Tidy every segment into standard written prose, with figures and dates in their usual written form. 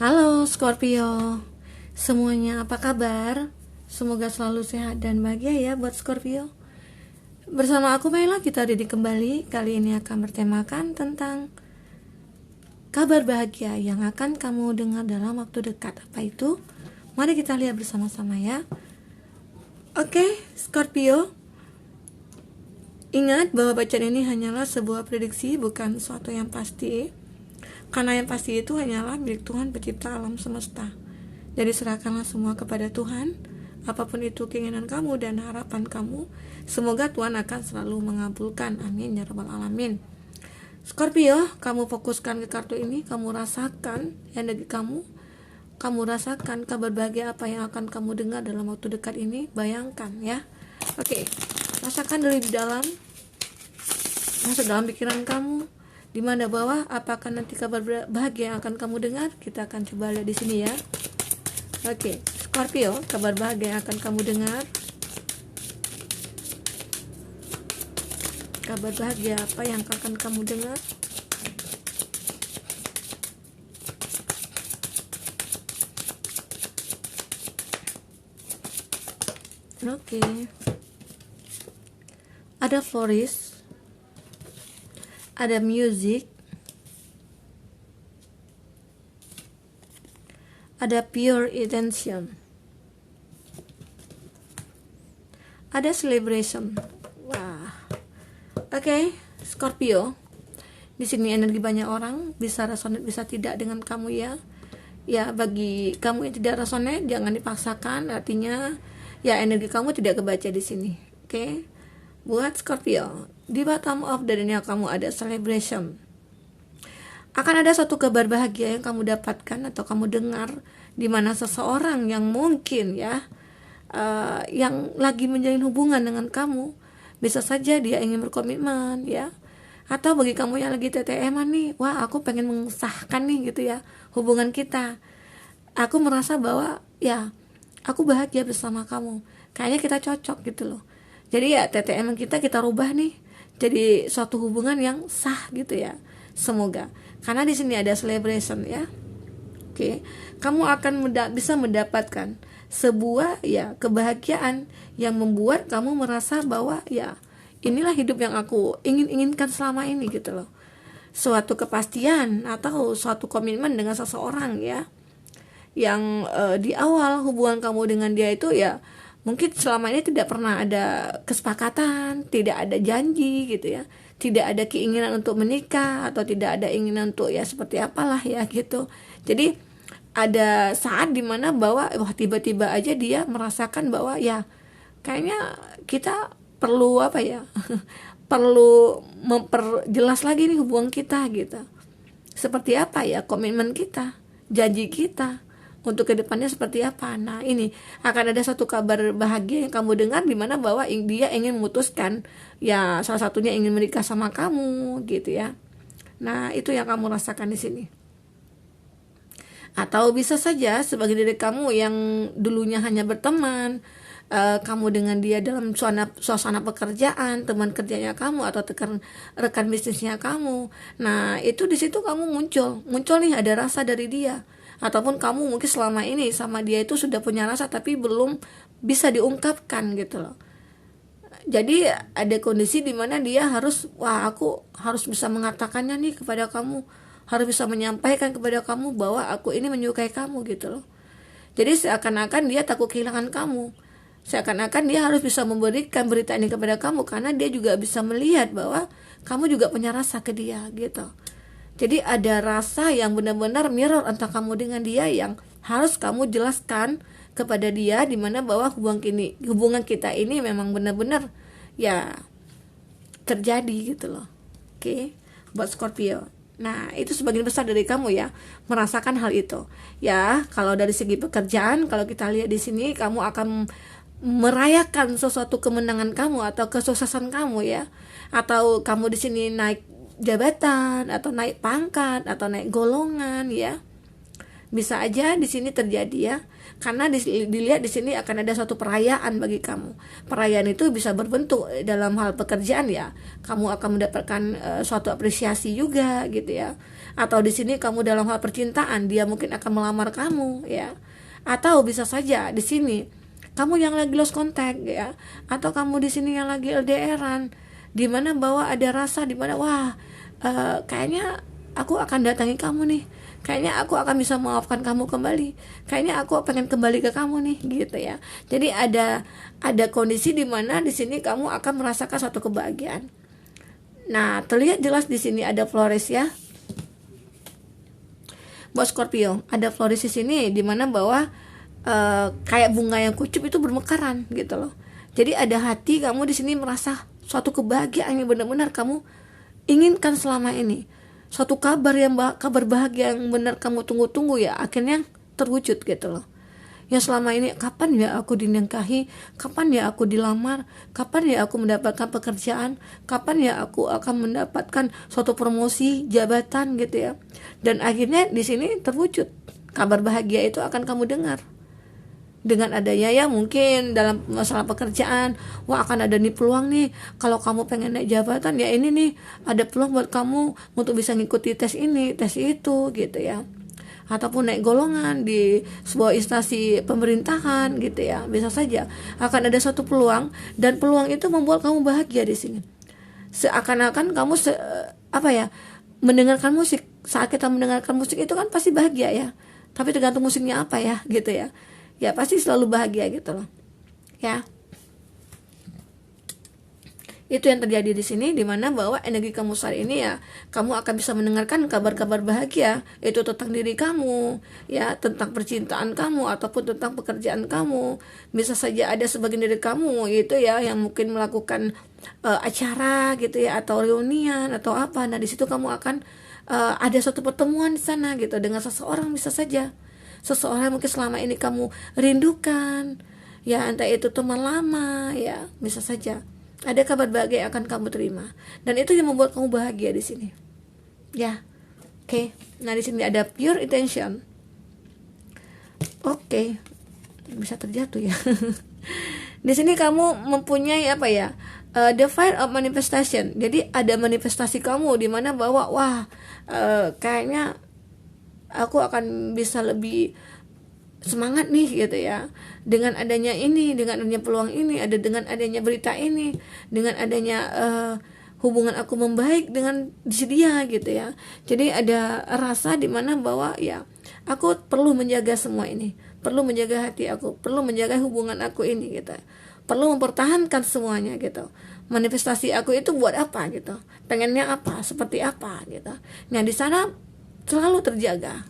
Halo Scorpio, semuanya apa kabar? Semoga selalu sehat dan bahagia ya buat Scorpio. Bersama aku Mela, kita ready kembali. Kali ini akan bertemakan tentang kabar bahagia yang akan kamu dengar dalam waktu dekat. Apa itu? Mari kita lihat bersama-sama ya. Oke, Scorpio, ingat bahwa bacaan ini hanyalah sebuah prediksi, bukan sesuatu yang pasti. Karena yang pasti itu hanyalah milik Tuhan pencipta alam semesta. Jadi serahkanlah semua kepada Tuhan. Apapun itu keinginan kamu dan harapan kamu, semoga Tuhan akan selalu mengabulkan. Amin ya rabbal alamin. Scorpio, kamu fokuskan ke kartu ini. Kamu rasakan energi kamu rasakan kabar bahagia apa yang akan kamu dengar dalam waktu dekat ini. Bayangkan ya. Oke, rasakan dari dalam, masuk dalam pikiran kamu. Di mana bawah, apakah nanti kabar bahagia yang akan kamu dengar? Kita akan coba lihat di sini ya. Oke, Scorpio, kabar bahagia yang akan kamu dengar. Kabar bahagia apa yang akan kamu dengar? Oke. Ada florist, ada music, ada pure intention, ada celebration. Wah, oke, Scorpio. Di sini energi banyak orang, bisa resonate bisa tidak dengan kamu ya. Ya, bagi kamu yang tidak resonate jangan dipaksakan. Artinya, ya energi kamu tidak kebaca di sini. Oke. Buat Scorpio, di bottom of the dunia kamu ada celebration. Akan ada satu kabar bahagia yang kamu dapatkan atau kamu dengar, di mana seseorang yang mungkin ya yang lagi menjalin hubungan dengan kamu, bisa saja dia ingin berkomitmen ya. Atau bagi kamu yang lagi TTM-an nih, wah aku pengen mengesahkan nih gitu ya hubungan kita. Aku merasa bahwa ya aku bahagia bersama kamu. Kayaknya kita cocok gitu loh. Jadi ya TTM kita rubah nih jadi suatu hubungan yang sah gitu ya. Semoga. Karena di sini ada celebration ya. Oke. Kamu akan bisa mendapatkan sebuah ya kebahagiaan yang membuat kamu merasa bahwa ya inilah hidup yang aku inginkan selama ini gitu loh. Suatu kepastian atau suatu komitmen dengan seseorang ya. Yang di awal hubungan kamu dengan dia itu ya mungkin selama ini tidak pernah ada kesepakatan, tidak ada janji gitu ya, tidak ada keinginan untuk menikah atau tidak ada keinginan untuk ya seperti apalah ya gitu. Jadi ada saat dimana bahwa wah tiba-tiba aja dia merasakan bahwa ya kayaknya kita perlu apa ya perlu memperjelas lagi nih hubungan kita gitu. Seperti apa ya komitmen kita, janji kita untuk kedepannya seperti apa. Nah ini akan ada satu kabar bahagia yang kamu dengar di mana bahwa dia ingin memutuskan ya salah satunya ingin menikah sama kamu gitu ya. Nah itu yang kamu rasakan di sini. Atau bisa saja sebagai diri kamu yang dulunya hanya berteman, kamu dengan dia dalam suasana pekerjaan, teman kerjanya kamu atau rekan bisnisnya kamu. Nah itu di situ kamu muncul nih ada rasa dari dia. Ataupun kamu mungkin selama ini sama dia itu sudah punya rasa tapi belum bisa diungkapkan gitu loh. Jadi ada kondisi di mana dia harus, wah aku harus bisa mengatakannya nih kepada kamu, harus bisa menyampaikan kepada kamu bahwa aku ini menyukai kamu gitu loh. Jadi seakan-akan dia takut kehilangan kamu, seakan-akan dia harus bisa memberikan berita ini kepada kamu karena dia juga bisa melihat bahwa kamu juga punya rasa ke dia gitu. Jadi ada rasa yang benar-benar mirror antara kamu dengan dia yang harus kamu jelaskan kepada dia, di mana bahwa hubungan kita ini memang benar-benar ya terjadi gitu loh. Oke, buat Scorpio. Nah, itu sebagian besar dari kamu ya merasakan hal itu. Ya, kalau dari segi pekerjaan, kalau kita lihat di sini kamu akan merayakan sesuatu kemenangan kamu atau kesuksesan kamu ya. Atau kamu di sini naik jabatan atau naik pangkat atau naik golongan ya. Bisa aja di sini terjadi ya. Karena dilihat di sini akan ada suatu perayaan bagi kamu. Perayaan itu bisa berbentuk dalam hal pekerjaan ya. Kamu akan mendapatkan suatu apresiasi juga gitu ya. Atau di sini kamu dalam hal percintaan, dia mungkin akan melamar kamu, ya. Atau bisa saja di sini kamu yang lagi lost contact, ya. Atau kamu di sini yang lagi LDRan, di mana bahwa ada rasa di mana wah, kayaknya aku akan datangi kamu nih, kayaknya aku akan bisa memaafkan kamu kembali, kayaknya aku pengen kembali ke kamu nih, gitu ya. Jadi ada kondisi di mana di sini kamu akan merasakan suatu kebahagiaan. Nah, terlihat jelas di sini ada Flores ya. Buat Scorpio, ada Flores di sini di mana bahwa kayak bunga yang kucup itu bermekaran gitu loh. Jadi ada hati kamu di sini merasa suatu kebahagiaan yang benar-benar kamu inginkan selama ini. Suatu kabar bahagia yang benar kamu tunggu-tunggu ya akhirnya terwujud gitu loh. Yang selama ini kapan ya aku dinikahi, kapan ya aku dilamar, kapan ya aku mendapatkan pekerjaan, kapan ya aku akan mendapatkan suatu promosi jabatan gitu ya. Dan akhirnya di sini terwujud. Kabar bahagia itu akan kamu dengar. Dengan adanya ya mungkin dalam masalah pekerjaan, wah akan ada nih peluang nih, kalau kamu pengen naik jabatan ya ini nih ada peluang buat kamu untuk bisa ngikuti tes ini, tes itu gitu ya. Ataupun naik golongan di sebuah instansi pemerintahan gitu ya, bisa saja akan ada satu peluang, dan peluang itu membuat kamu bahagia di sini. Seakan-akan kamu mendengarkan musik. Saat kita mendengarkan musik itu kan pasti bahagia ya, tapi tergantung musiknya apa ya gitu ya. Ya pasti selalu bahagia gitu loh ya. Itu yang terjadi di sini, dimana bahwa energi kamu saat ini ya kamu akan bisa mendengarkan kabar-kabar bahagia itu tentang diri kamu ya, tentang percintaan kamu ataupun tentang pekerjaan kamu. Bisa saja ada sebagian dari kamu itu ya yang mungkin melakukan acara gitu ya, atau reunian atau apa. Nah di situ kamu akan ada suatu pertemuan di sana gitu dengan seseorang, bisa saja seseorang mungkin selama ini kamu rindukan ya, entah itu teman lama ya, bisa saja ada kabar bahagia yang akan kamu terima, dan itu yang membuat kamu bahagia di sini ya. Oke. Nah di sini ada pure intention. Oke. Bisa terjatuh ya. Di sini kamu mempunyai apa ya, the fire of manifestation. Jadi ada manifestasi kamu di mana bahwa wah kayaknya aku akan bisa lebih semangat nih gitu ya, dengan adanya ini, dengan adanya peluang ini, dengan adanya berita ini, dengan adanya hubungan aku membaik dengan dia gitu ya. Jadi ada rasa di mana bahwa ya aku perlu menjaga semua ini, perlu menjaga hati aku, perlu menjaga hubungan aku ini gitu, perlu mempertahankan semuanya gitu. Manifestasi aku itu buat apa gitu, pengennya apa, seperti apa gitu. Nah di sana selalu terjaga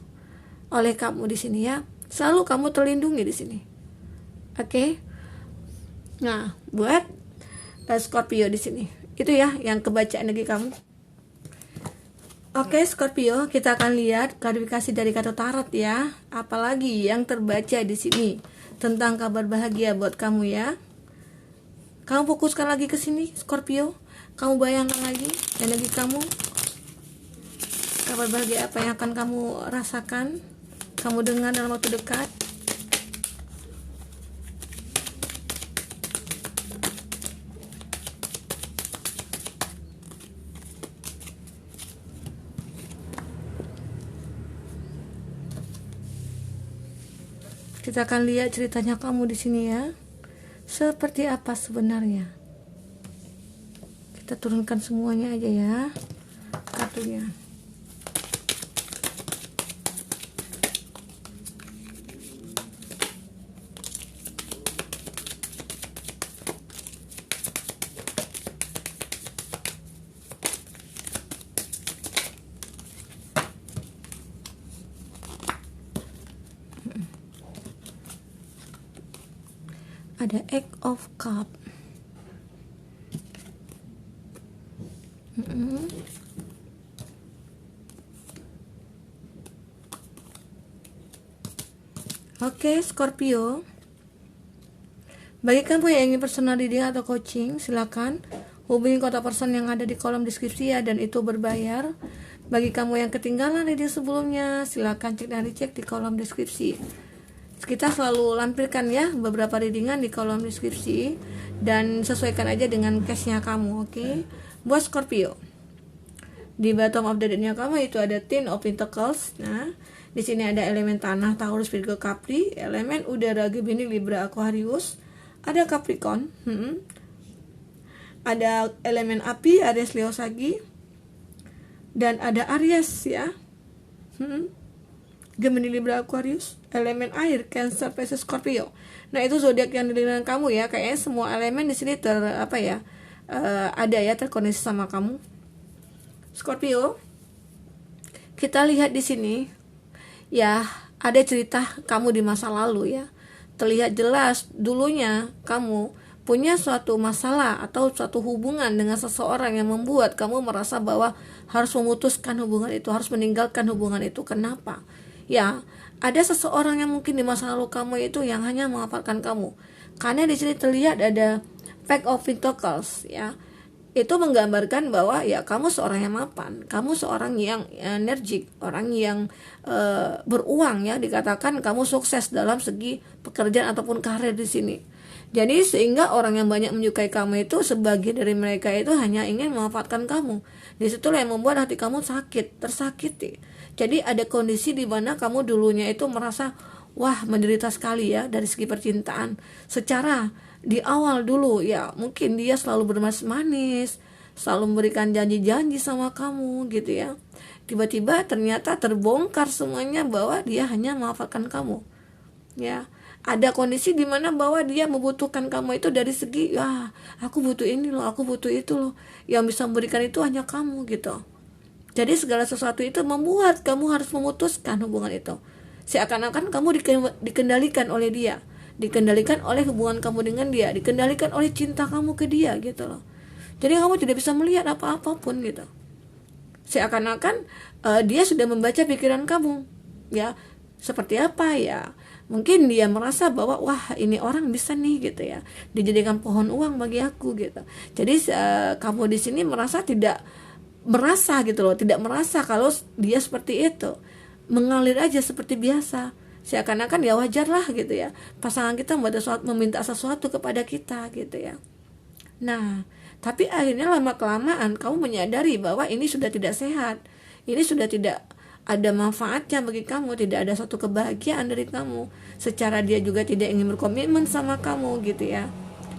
oleh kamu di sini ya, selalu kamu terlindungi di sini. Oke. Nah, buat Scorpio di sini itu ya yang kebaca energi kamu. Oke, Scorpio, kita akan lihat klarifikasi dari kartu tarot ya. Apalagi yang terbaca di sini tentang kabar bahagia buat kamu ya. Kamu fokuskan lagi ke sini, Scorpio. Kamu bayangkan lagi energi kamu. Kabar bahagia apa yang akan kamu rasakan, kamu dengar dalam waktu dekat. Kita akan lihat ceritanya kamu di sini ya. Seperti apa sebenarnya? Kita turunkan semuanya aja ya kartunya. Ada Eight of Cup. Oke, Scorpio. Bagi kamu yang ingin personal reading atau coaching, silakan hubungi kontak person yang ada di kolom deskripsi ya, dan itu berbayar. Bagi kamu yang ketinggalan reading sebelumnya, silakan cek dan dicek di kolom deskripsi. Kita selalu lampirkan ya beberapa readingan di kolom deskripsi, dan sesuaikan aja dengan case-nya kamu. Oke. Buat Scorpio, Di bottom of the decknya kamu itu ada Ten of Pentacles. Nah, di sini ada elemen tanah Taurus, Virgo, Capri, elemen udara Gemini, Libra, Aquarius, ada Capricorn, ada elemen api Aries, Leo, Sagi, dan ada Aries ya. Gemini, Libra, Aquarius, elemen air Cancer, Pisces, Scorpio. Nah, itu zodiak yang dengan kamu ya. Kayaknya semua elemen di sini ada ya, terkoneksi sama kamu. Scorpio, kita lihat di sini ya, ada cerita kamu di masa lalu ya. Terlihat jelas dulunya kamu punya suatu masalah atau suatu hubungan dengan seseorang yang membuat kamu merasa bahwa harus memutuskan hubungan itu, harus meninggalkan hubungan itu. Kenapa? Ya, ada seseorang yang mungkin di masa lalu kamu itu yang hanya memanfaatkan kamu. Karena di sini terlihat ada Pack of Pentacles ya. Itu menggambarkan bahwa ya kamu seorang yang mapan, kamu seorang yang energik, orang yang beruang ya, dikatakan kamu sukses dalam segi pekerjaan ataupun karir di sini. Jadi sehingga orang yang banyak menyukai kamu itu, sebagian dari mereka itu hanya ingin memanfaatkan kamu. Disitulah yang membuat hati kamu tersakiti. Jadi ada kondisi di mana kamu dulunya itu merasa wah menderita sekali ya dari segi percintaan. Secara di awal dulu ya mungkin dia selalu bermanis-manis, selalu memberikan janji-janji sama kamu gitu ya. Tiba-tiba ternyata terbongkar semuanya bahwa dia hanya memanfaatkan kamu ya. Ada kondisi di mana bahwa dia membutuhkan kamu itu dari segi ya aku butuh ini loh, aku butuh itu loh, yang bisa memberikan itu hanya kamu gitu. Jadi segala sesuatu itu membuat kamu harus memutuskan hubungan itu. Seakan-akan kamu dikendalikan oleh dia, dikendalikan oleh hubungan kamu dengan dia, dikendalikan oleh cinta kamu ke dia gitu loh. Jadi kamu tidak bisa melihat apa-apapun gitu. Seakan-akan dia sudah membaca pikiran kamu ya, seperti apa ya. Mungkin dia merasa bahwa wah ini orang bisa nih gitu ya, dijadikan pohon uang bagi aku gitu. Jadi kamu di sini merasa tidak merasa gitu loh, tidak merasa kalau dia seperti itu, mengalir aja seperti biasa. Seakan-akan ya wajar lah gitu ya, pasangan kita meminta sesuatu kepada kita gitu ya. Nah, tapi akhirnya lama kelamaan kamu menyadari bahwa ini sudah tidak sehat, ini sudah tidak ada manfaatnya bagi kamu, tidak ada suatu kebahagiaan dari kamu. Secara dia juga tidak ingin berkomitmen sama kamu gitu ya,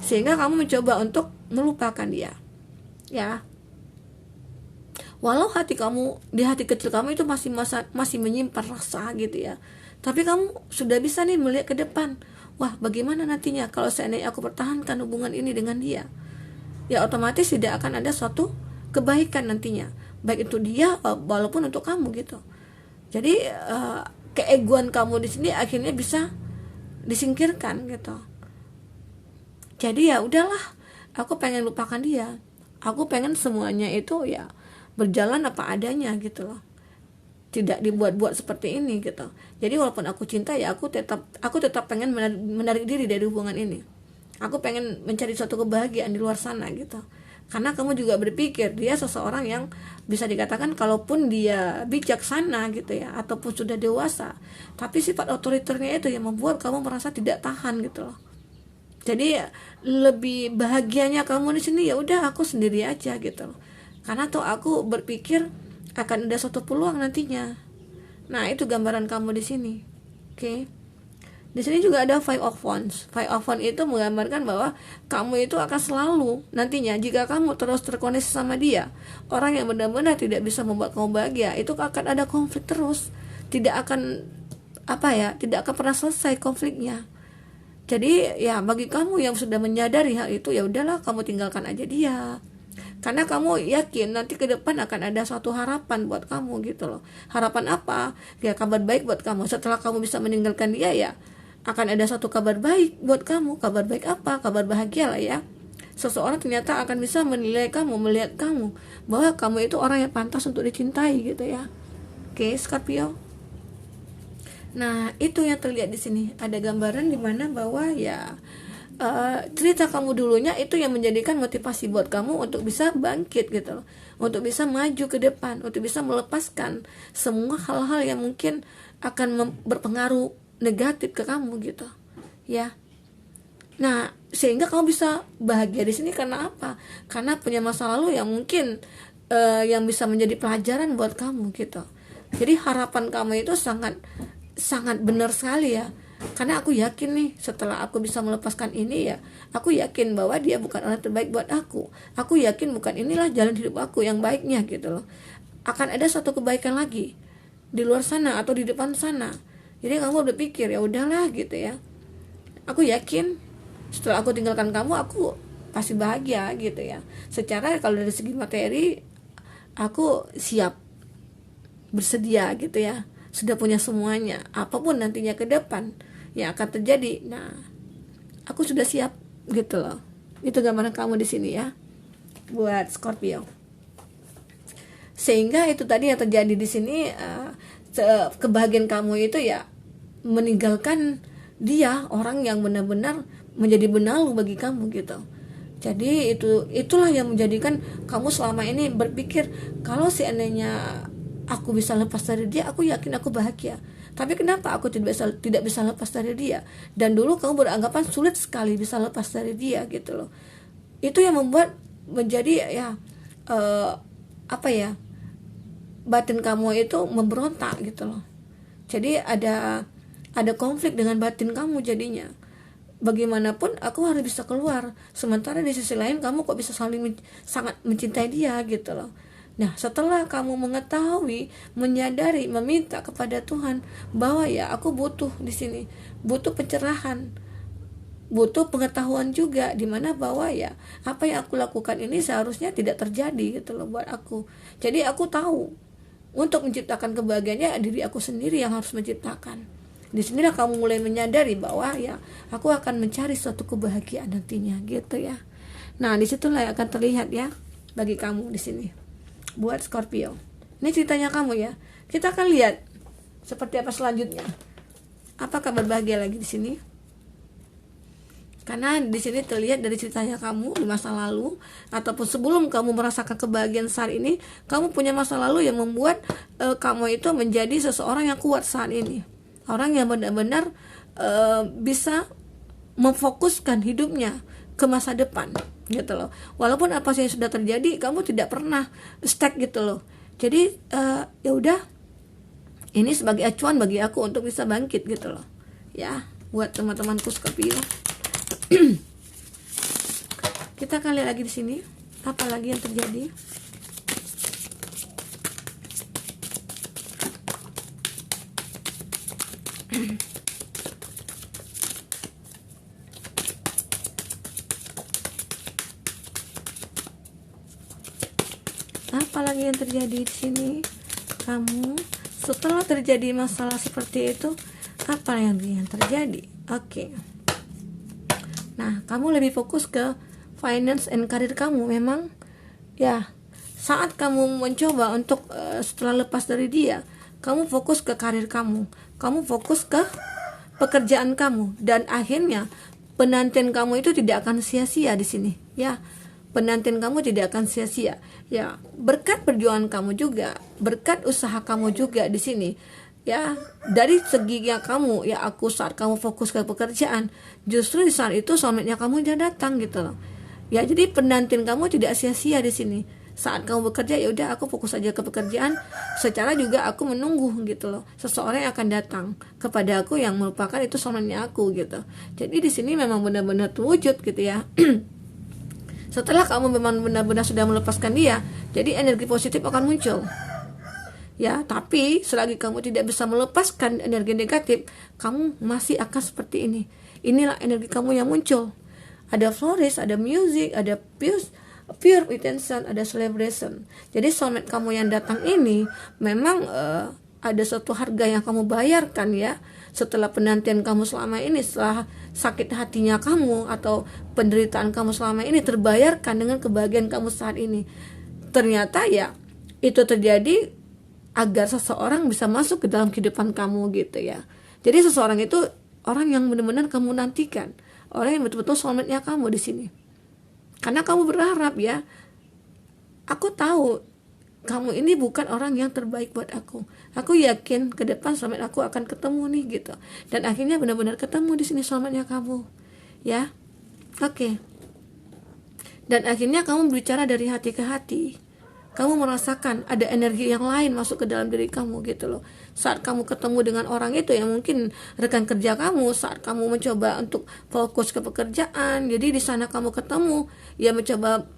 sehingga kamu mencoba untuk melupakan dia ya. Walau di hati kecil kamu itu masih menyimpan rasa gitu ya, tapi kamu sudah bisa nih melihat ke depan. Wah, bagaimana nantinya kalau seandainya aku pertahankan hubungan ini dengan dia? Ya otomatis tidak akan ada suatu kebaikan nantinya, baik untuk dia walaupun untuk kamu gitu. Jadi keegoan kamu di sini akhirnya bisa disingkirkan gitu. Jadi ya udahlah, aku pengen lupakan dia. Aku pengen semuanya itu ya berjalan apa adanya gitu loh, tidak dibuat-buat seperti ini gitu. Jadi walaupun aku cinta ya aku tetap pengen menarik diri dari hubungan ini. Aku pengen mencari suatu kebahagiaan di luar sana gitu. Karena kamu juga berpikir dia seseorang yang bisa dikatakan kalaupun dia bijaksana gitu ya, ataupun sudah dewasa, tapi sifat otoriternya itu yang membuat kamu merasa tidak tahan gitu loh. Jadi lebih bahagianya kamu di sini ya udah aku sendiri aja gitu loh. Karena tuh aku berpikir akan ada suatu peluang nantinya. Nah, itu gambaran kamu di sini. Oke. Di sini juga ada Five of Wands. Five of Wands itu menggambarkan bahwa kamu itu akan selalu nantinya, jika kamu terus terkoneksi sama dia, orang yang benar-benar tidak bisa membuat kamu bahagia, itu akan ada konflik terus. Tidak akan tidak akan pernah selesai konfliknya. Jadi ya bagi kamu yang sudah menyadari hal itu, ya udahlah kamu tinggalkan aja dia. Karena kamu yakin nanti ke depan akan ada suatu harapan buat kamu gitu loh. Harapan apa? Ya kabar baik buat kamu. Setelah kamu bisa meninggalkan dia ya akan ada suatu kabar baik buat kamu. Kabar baik apa? Kabar bahagia lah ya. Seseorang ternyata akan bisa menilai kamu, melihat kamu, bahwa kamu itu orang yang pantas untuk dicintai gitu ya. Oke, Scorpio. Nah, itu yang terlihat di sini. Ada gambaran di mana bahwa ya cerita kamu dulunya itu yang menjadikan motivasi buat kamu untuk bisa bangkit gitu loh, untuk bisa maju ke depan, untuk bisa melepaskan semua hal-hal yang mungkin akan berpengaruh negatif ke kamu gitu ya. Nah, sehingga kamu bisa bahagia di sini karena apa? Karena punya masa lalu yang mungkin yang bisa menjadi pelajaran buat kamu gitu. Jadi harapan kamu itu sangat sangat benar sekali ya, karena aku yakin nih setelah aku bisa melepaskan ini ya, aku yakin bahwa dia bukan orang terbaik buat aku yakin bukan inilah jalan hidup aku yang baiknya gitu loh. Akan ada satu kebaikan lagi di luar sana atau di depan sana. Jadi kamu berpikir ya udahlah gitu ya, aku yakin setelah aku tinggalkan kamu aku pasti bahagia gitu ya. Secara kalau dari segi materi aku siap, bersedia gitu ya, sudah punya semuanya, apapun nantinya ke depan yang akan terjadi. Nah, aku sudah siap gitu loh. Itu gambaran kamu di sini ya, buat Scorpio. Sehingga itu tadi yang terjadi di sini, kebahagiaan kamu itu ya meninggalkan dia, orang yang benar-benar menjadi benalu bagi kamu gitu. Jadi itulah yang menjadikan kamu selama ini berpikir kalau seandainya aku bisa lepas dari dia, aku yakin aku bahagia. Tapi kenapa aku tidak bisa lepas dari dia? Dan dulu kamu beranggapan sulit sekali bisa lepas dari dia gitu loh. Itu yang membuat menjadi ya batin kamu itu memberontak gitu loh. Jadi ada konflik dengan batin kamu jadinya. Bagaimanapun aku harus bisa keluar, sementara di sisi lain kamu kok bisa sangat mencintai dia gitu loh. Nah, setelah kamu mengetahui, menyadari, meminta kepada Tuhan bahwa ya aku butuh di sini, butuh pencerahan, butuh pengetahuan juga, dimana bahwa ya apa yang aku lakukan ini seharusnya tidak terjadi gitu loh buat aku. Jadi aku tahu untuk menciptakan kebahagiaannya diri aku sendiri yang harus menciptakan. Di sinilah kamu mulai menyadari bahwa ya aku akan mencari suatu kebahagiaan nantinya gitu ya. Nah, disitulah yang akan terlihat ya bagi kamu di sini, buat Scorpio. Ini ceritanya kamu ya. Kita akan lihat seperti apa selanjutnya. Apakah berbahagia lagi di sini? Karena di sini terlihat dari ceritanya kamu di masa lalu ataupun sebelum kamu merasakan kebahagiaan saat ini, kamu punya masa lalu yang membuat kamu itu menjadi seseorang yang kuat saat ini. Orang yang benar-benar bisa memfokuskan hidupnya ke masa depan gitu loh. Walaupun apa yang sudah terjadi, kamu tidak pernah stuck gitu loh. Jadi ya udah, ini sebagai acuan bagi aku untuk bisa bangkit gitu loh. Ya, buat teman-temanku Scorpio. Kita akan lihat lagi di sini apa lagi yang terjadi. Apa lagi yang terjadi di sini? Kamu setelah terjadi masalah seperti itu, apa yang terjadi? Oke. Nah, kamu lebih fokus ke finance and career kamu. Memang ya, saat kamu mencoba untuk setelah lepas dari dia, kamu fokus ke karir kamu, kamu fokus ke pekerjaan kamu, dan akhirnya penantian kamu itu tidak akan sia-sia di sini ya. Penantian kamu tidak akan sia-sia ya, berkat perjuangan kamu juga, berkat usaha kamu juga di sini ya. Dari segi yang kamu ya, aku saat kamu fokus ke pekerjaan, justru di saat itu soulmate-nya kamu dia datang gitu loh ya. Jadi penantian kamu tidak sia-sia di sini. Saat kamu bekerja, ya udah aku fokus aja ke pekerjaan, secara juga aku menunggu gitu loh seseorang yang akan datang kepada aku yang merupakan itu soulmate-nya aku gitu. Jadi di sini memang benar-benar terwujud gitu ya. Setelah kamu memang benar-benar sudah melepaskan dia, jadi energi positif akan muncul ya. Tapi selagi kamu tidak bisa melepaskan energi negatif, kamu masih akan seperti ini. Inilah energi kamu yang muncul. Ada flourish, ada music, ada pure intention, ada celebration. Jadi soulmate kamu yang datang ini memang ada suatu harga yang kamu bayarkan ya. Setelah penantian kamu selama ini, setelah sakit hatinya kamu atau penderitaan kamu selama ini terbayarkan dengan kebahagiaan kamu saat ini. Ternyata ya itu terjadi agar seseorang bisa masuk ke dalam kehidupan kamu gitu ya. Jadi seseorang itu orang yang benar-benar kamu nantikan, orang yang betul-betul soulmate-nya kamu di sini. Karena kamu berharap ya, aku tahu kamu ini bukan orang yang terbaik buat aku. Aku yakin ke depan soulmate aku akan ketemu nih gitu. Dan akhirnya benar-benar ketemu di sini soulmate-nya kamu. Ya. Oke. Dan akhirnya kamu berbicara dari hati ke hati. kamu merasakan ada energi yang lain masuk ke dalam diri kamu gitu loh. Saat kamu ketemu dengan orang itu yang mungkin rekan kerja kamu, saat kamu mencoba untuk fokus ke pekerjaan, jadi di sana kamu ketemu ya, mencoba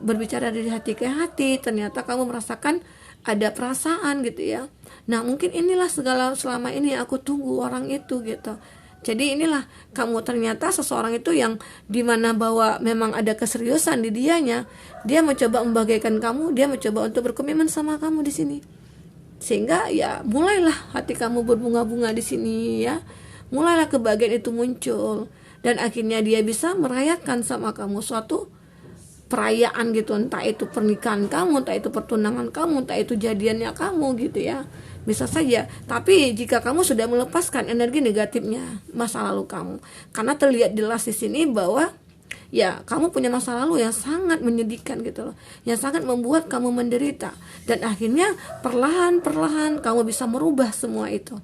berbicara dari hati ke hati, ternyata kamu merasakan ada perasaan gitu ya. Nah mungkin inilah segala selama ini aku tunggu orang itu gitu. Jadi inilah kamu, ternyata seseorang itu yang dimana bahwa memang ada keseriusan di dianya, dia mencoba membagaikan kamu, dia mencoba untuk berkomitmen sama kamu di sini. Sehingga ya mulailah hati kamu berbunga-bunga di sini ya. Mulailah kebahagiaan itu muncul, dan akhirnya dia bisa merayakan sama kamu suatu perayaan gitu, entah itu pernikahan kamu, entah itu pertunangan kamu, entah itu jadiannya kamu gitu ya. Bisa saja. Tapi jika kamu sudah melepaskan energi negatifnya masa lalu kamu, karena terlihat jelas di sini bahwa ya kamu punya masa lalu yang sangat menyedihkan gitu loh, yang sangat membuat kamu menderita, dan akhirnya perlahan-perlahan kamu bisa merubah semua itu,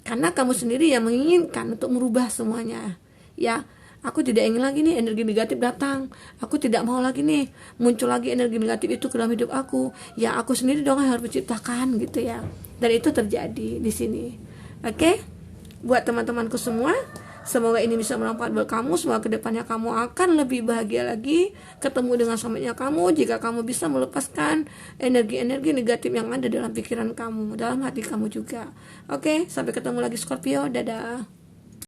karena kamu sendiri yang menginginkan untuk merubah semuanya ya. Aku tidak ingin lagi nih energi negatif datang. Aku tidak mau lagi nih muncul lagi energi negatif itu ke dalam hidup aku. Ya aku sendiri dong yang harus menciptakan gitu ya. Dan itu terjadi di sini. Oke? Buat teman-temanku semua, semoga ini bisa bermanfaat buat kamu. Semoga kedepannya kamu akan lebih bahagia lagi, ketemu dengan soulmate-nya kamu, jika kamu bisa melepaskan energi-energi negatif yang ada dalam pikiran kamu, dalam hati kamu juga. Oke? Sampai ketemu lagi Scorpio. Dadah.